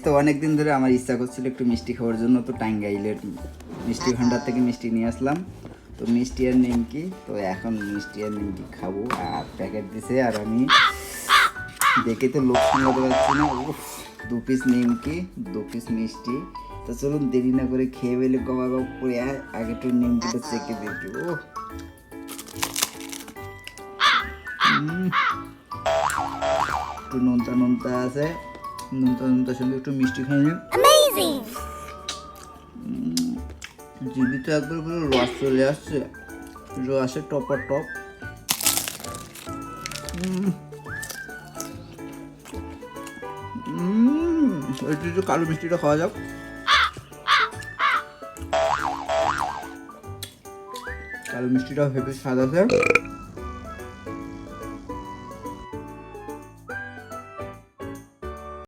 তো অনেকদিন ধরে আমার ইচ্ছা করছিল একটু মিষ্টি খাওয়ার জন্য, তো টাঙ্গাইলের মিষ্টি ভান্ডার থেকে মিষ্টি নিয়ে আসলাম। তো মিষ্টি আর নিমকি, তো এখন মিষ্টি আর নিমকি খাবো। আর প্যাকেট দিছে, আর আমি দেখে তো লোক সামলাতে পারছি না। 2 পিস নিমকি, 2 পিস মিষ্টি। তো চলুন দেরি না করে খেয়ে ফেলে গবা গপ করে আগে একটু নিমকিটা চেকে দিচ্ছি। একটু নোনতা নোনতা আছে, নোনতা নোনতার সঙ্গে একটু মিষ্টি খাই নিই। জিবিতে একবার পুরো রস চলে আসছে, রসে টপার টপ। একটু কালো মিষ্টিটা খাওয়া যাক। কালো মিষ্টিটা হেভি স্বাদ আছে।